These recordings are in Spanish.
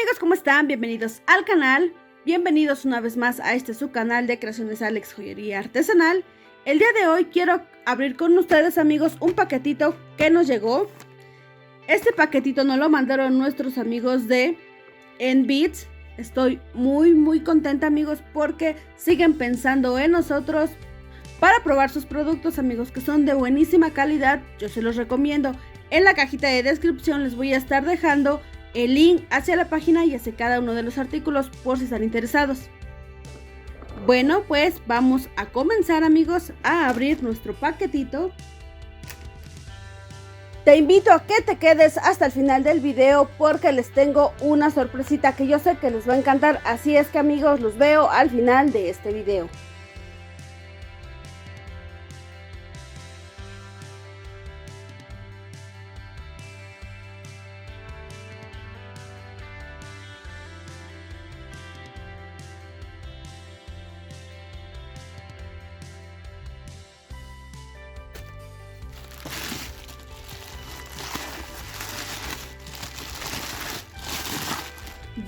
Amigos, ¿cómo están? Bienvenidos al canal. Bienvenidos una vez más a este su canal de creaciones Alex Joyería Artesanal. El día de hoy quiero abrir con ustedes, amigos, un paquetito que nos llegó. Este paquetito nos lo mandaron nuestros amigos de Enbeats. Estoy muy contenta, amigos, porque siguen pensando en nosotros para probar sus productos, amigos, que son de buenísima calidad. Yo se los recomiendo. En la cajita de descripción les voy a estar dejando el link hacia la página y hacia cada uno de los artículos por si están interesados. Bueno, pues vamos a comenzar, amigos, a abrir nuestro paquetito. Te invito a que te quedes hasta el final del video porque les tengo una sorpresita que yo sé que les va a encantar. Así es que, amigos, los veo al final de este video.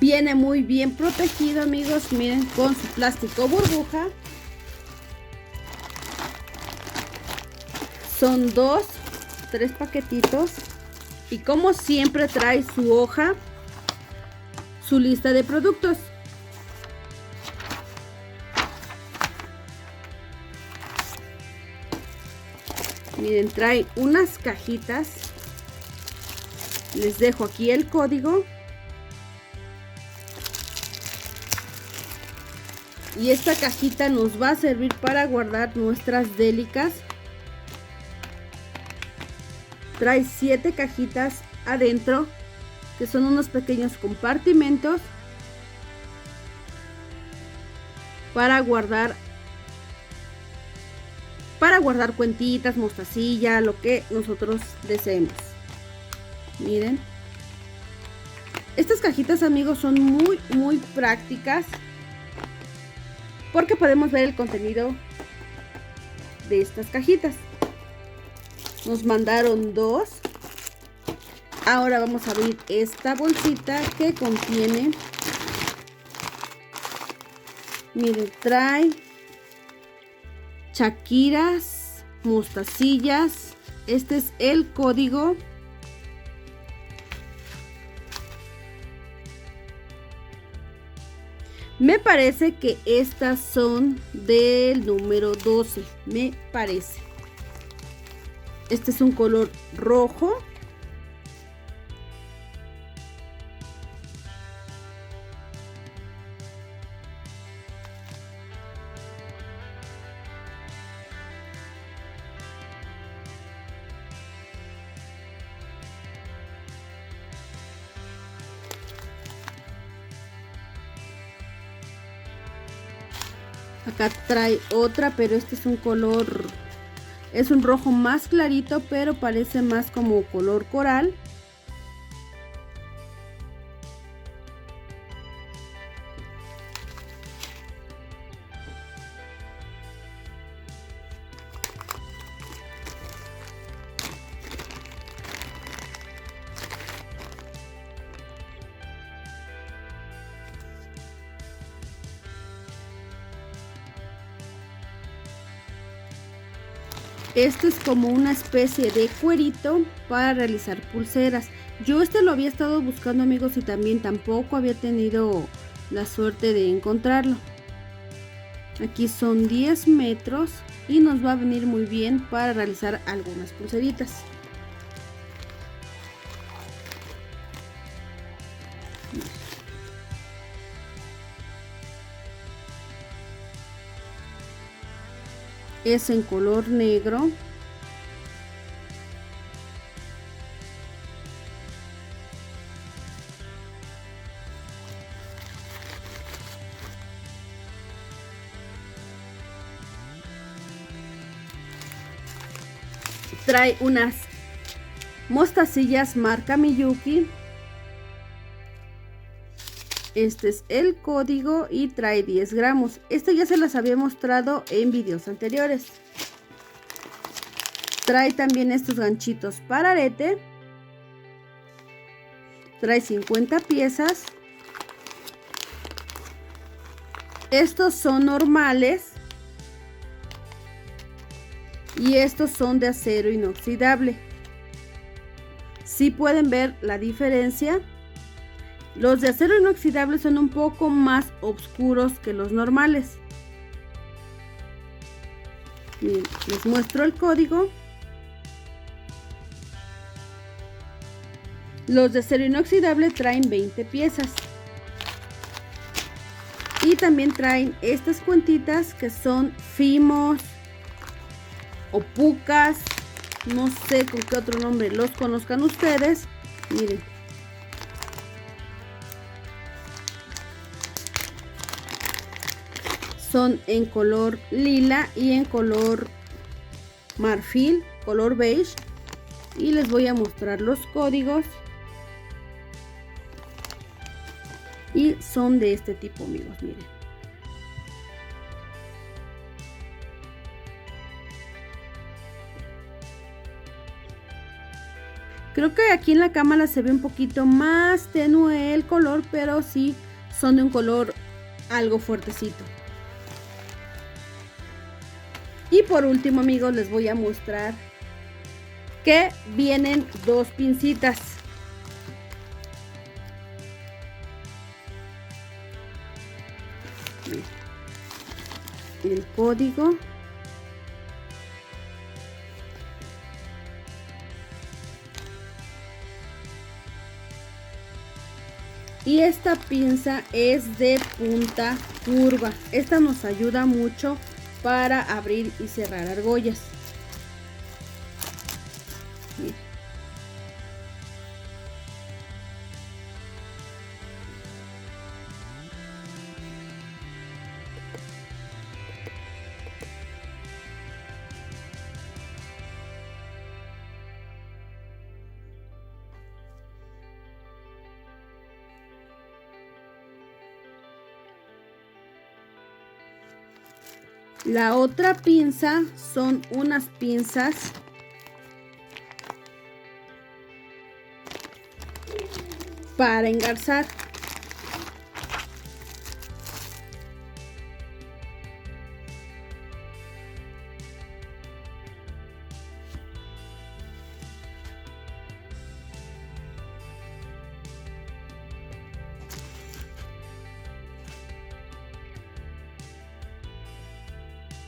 Viene muy bien protegido, amigos, miren, con su plástico burbuja. Son tres paquetitos. Y como siempre trae su hoja, su lista de productos. Miren, trae unas cajitas. Les dejo aquí el código. Y esta cajita nos va a servir para guardar nuestras délicas. Trae 7 cajitas adentro, que son unos pequeños compartimentos para guardar cuentitas, mostacilla, lo que nosotros deseemos. Miren, estas cajitas, amigos, son muy prácticas porque podemos ver el contenido de estas cajitas. Nos mandaron 2. Ahora vamos a abrir esta bolsita que contiene, miren, trae chaquiras, mostacillas. Este es el código. Me parece que estas son del número 12, me parece. Este es un color rojo. Acá trae otra, pero este es un color, es un rojo más clarito, pero parece más como color coral. Este es como una especie de cuerito para realizar pulseras. Yo lo había estado buscando, amigos, y también tampoco había tenido la suerte de encontrarlo. Aquí son 10 metros y nos va a venir muy bien para realizar algunas pulseritas. Es en color negro. Trae unas mostacillas marca Miyuki. Este es el código y trae 10 gramos. Este ya se las había mostrado en videos anteriores. Trae también estos ganchitos para arete. Trae 50 piezas Estos son normales y estos son de acero inoxidable. ¿Sí pueden ver la diferencia? Los de acero inoxidable son un poco más oscuros que los normales. Miren, les muestro el código. Los de acero inoxidable traen 20 piezas. Y también traen estas cuentitas que son fimos o pucas. No sé con qué otro nombre los conozcan ustedes. Miren. Son en color lila y en color marfil, color beige. Y les voy a mostrar los códigos. Y son de este tipo, amigos, miren. Creo que aquí en la cámara se ve un poquito más tenue el color, pero sí son de un color algo fuertecito. Y por último, amigos, les voy a mostrar que vienen dos pincitas. El código. Y esta pinza es de punta curva. Esta nos ayuda mucho para abrir y cerrar argollas. Miren. La otra pinza son unas pinzas para engarzar.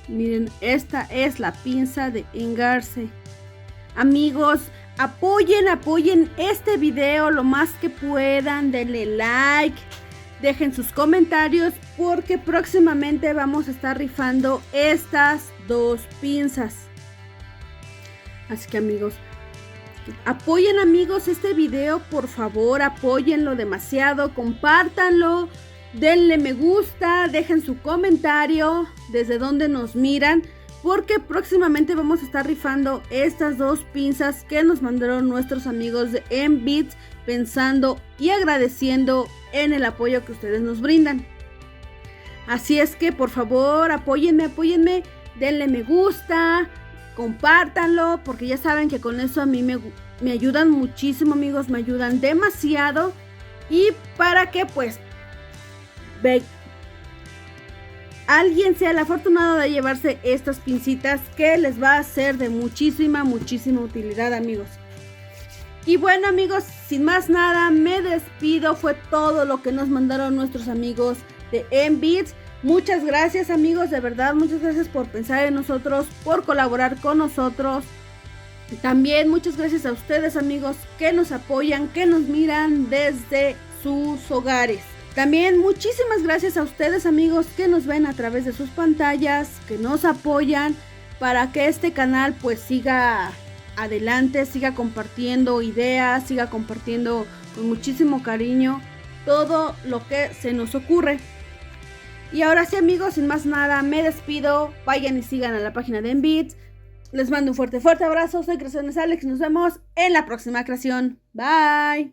Miren, esta es la pinza de engarce. Amigos, apoyen este video lo más que puedan. Denle like, dejen sus comentarios porque próximamente vamos a estar rifando estas dos pinzas. Así que amigos, apoyen amigos este video, por favor, apóyenlo demasiado, compártanlo. Denle me gusta, dejen su comentario desde donde nos miran, porque próximamente vamos a estar rifando estas dos pinzas que nos mandaron nuestros amigos de MBeats, pensando y agradeciendo en el apoyo que ustedes nos brindan. Así es que por favor apóyenme, denle me gusta, compártanlo, porque ya saben que con eso a mí me ayudan muchísimo, amigos, me ayudan demasiado. Y para que pues alguien sea el afortunado de llevarse estas pincitas, que les va a ser de muchísima utilidad, amigos. Y bueno, amigos, sin más nada, me despido. Fue todo lo que nos mandaron nuestros amigos de MBeats. Muchas gracias, amigos, de verdad, muchas gracias por pensar en nosotros, por colaborar con nosotros. También muchas gracias a ustedes, amigos, que nos apoyan, que nos miran desde sus hogares. También muchísimas gracias a ustedes, amigos, que nos ven a través de sus pantallas, que nos apoyan para que este canal pues siga adelante, siga compartiendo ideas, siga compartiendo con muchísimo cariño todo lo que se nos ocurre. Y ahora sí, amigos, sin más nada, me despido. Vayan y sigan a la página de MBeats. Les mando un fuerte abrazo. Soy Creaciones Alex. Nos vemos en la próxima creación. Bye.